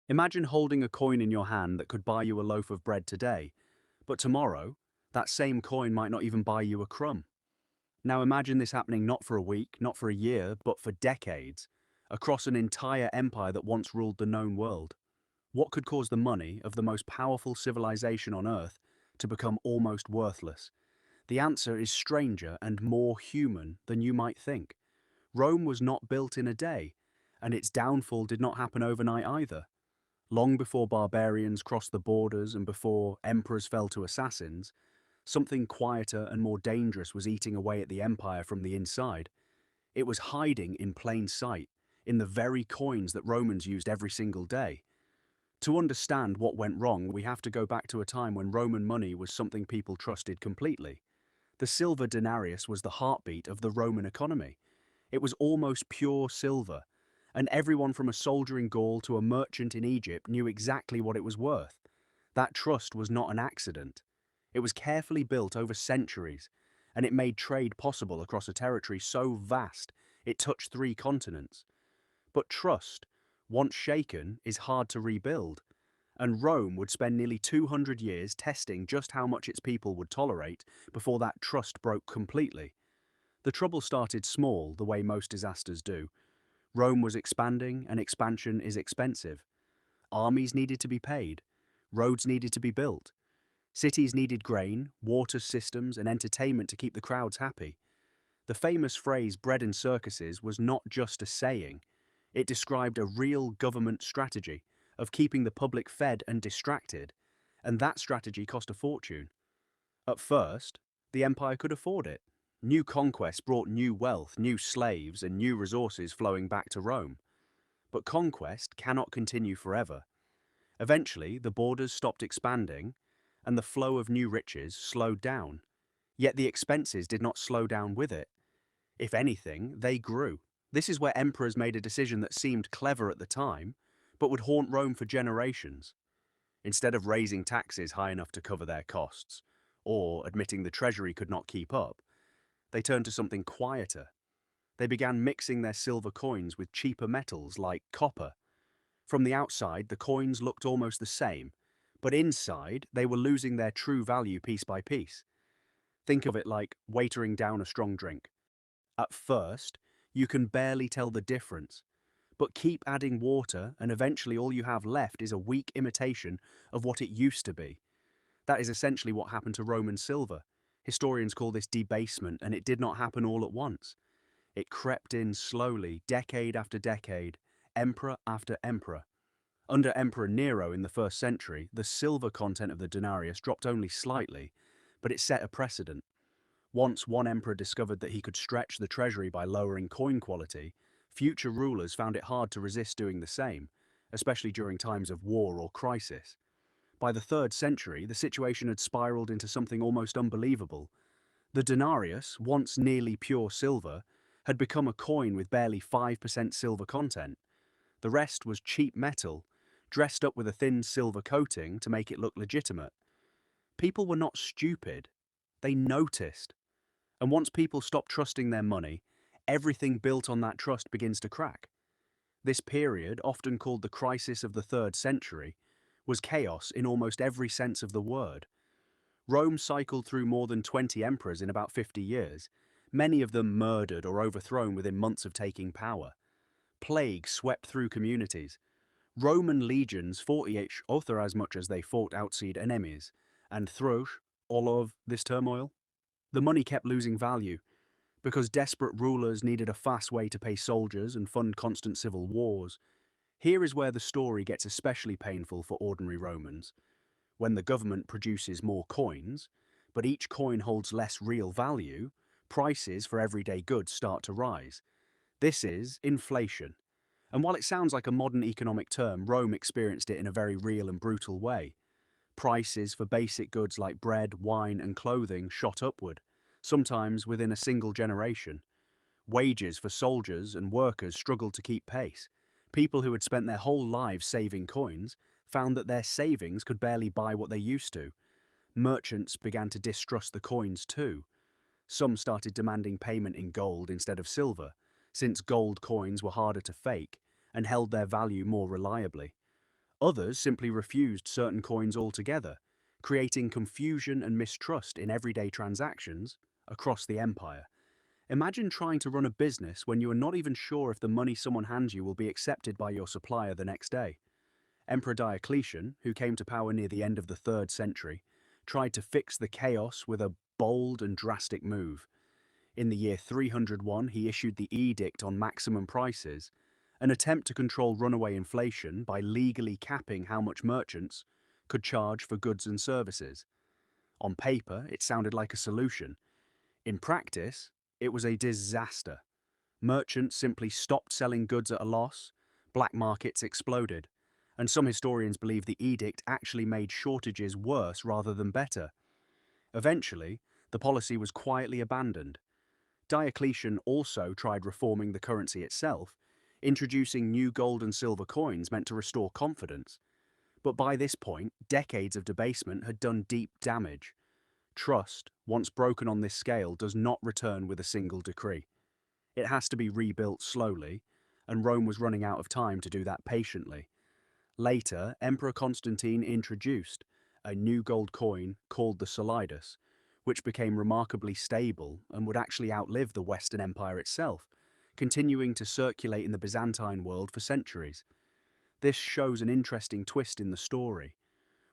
Imagine holding a coin in your hand that could buy you a loaf of bread today, but tomorrow, that same coin might not even buy you a crumb. Now imagine this happening not for a week, not for a year, but for decades, across an entire empire that once ruled the known world. What could cause the money of the most powerful civilization on Earth to become almost worthless? The answer is stranger and more human than you might think. Rome was not built in a day, and its downfall did not happen overnight either. Long before barbarians crossed the borders and before emperors fell to assassins, something quieter and more dangerous was eating away at the empire from the inside. It was hiding in plain sight, in the very coins that Romans used every single day. To understand what went wrong, we have to go back to a time when Roman money was something people trusted completely. The silver denarius was the heartbeat of the Roman economy. It was almost pure silver, and everyone from a soldier in Gaul to a merchant in Egypt knew exactly what it was worth. That trust was not an accident. It was carefully built over centuries, and it made trade possible across a territory so vast it touched 3 continents. But trust, once shaken, is hard to rebuild, and Rome would spend nearly 200 years testing just how much its people would tolerate before that trust broke completely. The trouble started small, the way most disasters do. Rome was expanding, and expansion is expensive. Armies needed to be paid. Roads needed to be built. Cities needed grain, water systems, and entertainment to keep the crowds happy. The famous phrase bread and circuses was not just a saying. It described a real government strategy of keeping the public fed and distracted, and that strategy cost a fortune. At first, the empire could afford it. New conquests brought new wealth, new slaves, and new resources flowing back to Rome. But conquest cannot continue forever. Eventually, the borders stopped expanding, and the flow of new riches slowed down. Yet the expenses did not slow down with it. If anything, they grew. This is where emperors made a decision that seemed clever at the time, but would haunt Rome for generations. Instead of raising taxes high enough to cover their costs, or admitting the treasury could not keep up, they turned to something quieter. They began mixing their silver coins with cheaper metals like copper. From the outside, the coins looked almost the same, but inside, they were losing their true value piece by piece. Think of it like watering down a strong drink. At first, you can barely tell the difference, but keep adding water and eventually all you have left is a weak imitation of what it used to be. That is essentially what happened to Roman silver. Historians call this debasement, and it did not happen all at once. It crept in slowly, decade after decade, emperor after emperor. Under Emperor Nero in the 1st century, the silver content of the denarius dropped only slightly, but it set a precedent. Once one emperor discovered that he could stretch the treasury by lowering coin quality, future rulers found it hard to resist doing the same, especially during times of war or crisis. By the 3rd century, the situation had spiraled into something almost unbelievable. The denarius, once nearly pure silver, had become a coin with barely 5% silver content. The rest was cheap metal, dressed up with a thin silver coating to make it look legitimate. People were not stupid. They noticed. And once people stop trusting their money, everything built on that trust begins to crack. This period, often called the crisis of the 3rd century, was chaos in almost every sense of the word. Rome cycled through more than 20 emperors in about 50 years, many of them murdered or overthrown within months of taking power. Plague swept through communities. Roman legions fought each other as much as they fought outside enemies, and through all of this turmoil, the money kept losing value, because desperate rulers needed a fast way to pay soldiers and fund constant civil wars. Here is where the story gets especially painful for ordinary Romans. When the government produces more coins, but each coin holds less real value, prices for everyday goods start to rise. This is inflation. And while it sounds like a modern economic term, Rome experienced it in a very real and brutal way. Prices for basic goods like bread, wine, and clothing shot upward, sometimes within a single generation. Wages for soldiers and workers struggled to keep pace. People who had spent their whole lives saving coins found that their savings could barely buy what they used to. Merchants began to distrust the coins too. Some started demanding payment in gold instead of silver, since gold coins were harder to fake and held their value more reliably. Others simply refused certain coins altogether, creating confusion and mistrust in everyday transactions across the empire. Imagine trying to run a business when you are not even sure if the money someone hands you will be accepted by your supplier the next day. Emperor Diocletian, who came to power near the end of the 3rd century, tried to fix the chaos with a bold and drastic move. In the year 301, he issued the Edict on Maximum Prices, an attempt to control runaway inflation by legally capping how much merchants could charge for goods and services. On paper, it sounded like a solution. In practice, it was a disaster. Merchants simply stopped selling goods at a loss, black markets exploded, and some historians believe the edict actually made shortages worse rather than better. Eventually, the policy was quietly abandoned. Diocletian also tried reforming the currency itself, introducing new gold and silver coins meant to restore confidence. But by this point, decades of debasement had done deep damage. Trust, once broken on this scale, does not return with a single decree. It has to be rebuilt slowly, and Rome was running out of time to do that patiently. Later, Emperor Constantine introduced a new gold coin called the solidus, which became remarkably stable and would actually outlive the Western Empire itself, continuing to circulate in the Byzantine world for centuries. This shows an interesting twist in the story.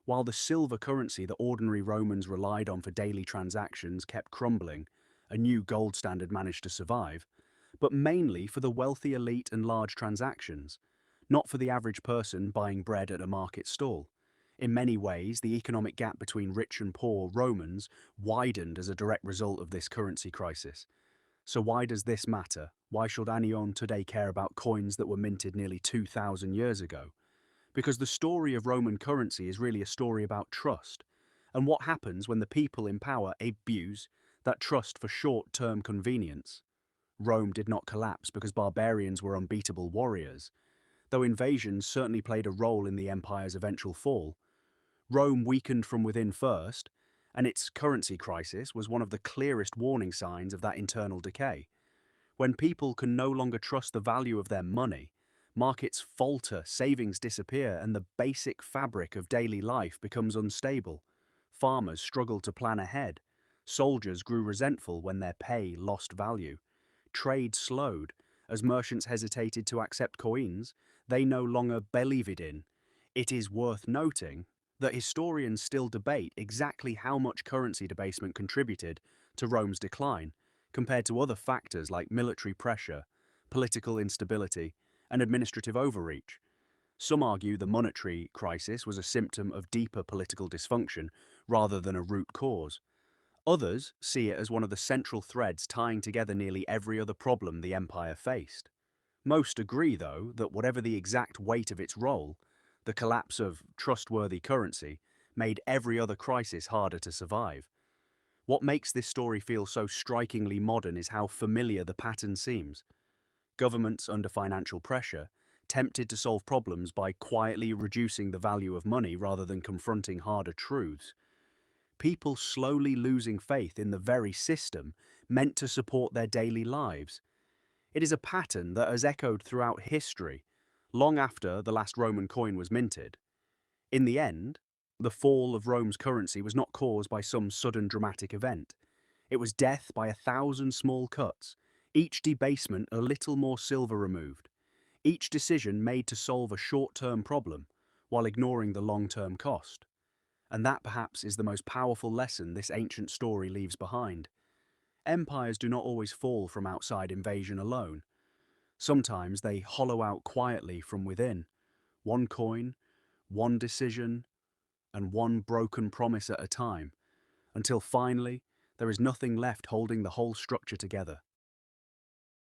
While the silver currency that ordinary Romans relied on for daily transactions kept crumbling, a new gold standard managed to survive, but mainly for the wealthy elite and large transactions, not for the average person buying bread at a market stall. In many ways, the economic gap between rich and poor Romans widened as a direct result of this currency crisis. So why does this matter? Why should anyone today care about coins that were minted nearly 2,000 years ago? Because the story of Roman currency is really a story about trust, and what happens when the people in power abuse that trust for short-term convenience. Rome did not collapse because barbarians were unbeatable warriors. Though invasions certainly played a role in the empire's eventual fall, Rome weakened from within first, and its currency crisis was one of the clearest warning signs of that internal decay. When people can no longer trust the value of their money, markets falter, savings disappear, and the basic fabric of daily life becomes unstable. Farmers struggled to plan ahead. Soldiers grew resentful when their pay lost value. Trade slowed. As merchants hesitated to accept coins they no longer believed in. It is worth noting that historians still debate exactly how much currency debasement contributed to Rome's decline, compared to other factors like military pressure, political instability, and administrative overreach. Some argue the monetary crisis was a symptom of deeper political dysfunction rather than a root cause. Others see it as one of the central threads tying together nearly every other problem the empire faced. Most agree, though, that whatever the exact weight of its role, the collapse of trustworthy currency made every other crisis harder to survive. What makes this story feel so strikingly modern is how familiar the pattern seems. Governments under financial pressure, tempted to solve problems by quietly reducing the value of money rather than confronting harder truths. People slowly losing faith in the very system meant to support their daily lives. It is a pattern that has echoed throughout history, long after the last Roman coin was minted. In the end, the fall of Rome's currency was not caused by some sudden dramatic event. It was death by 1,000 small cuts, each debasement a little more silver removed, each decision made to solve a short-term problem while ignoring the long-term cost. And that perhaps is the most powerful lesson this ancient story leaves behind. Empires do not always fall from outside invasion alone. Sometimes they hollow out quietly from within. One coin, one decision, and one broken promise at a time, until finally there is nothing left holding the whole structure together.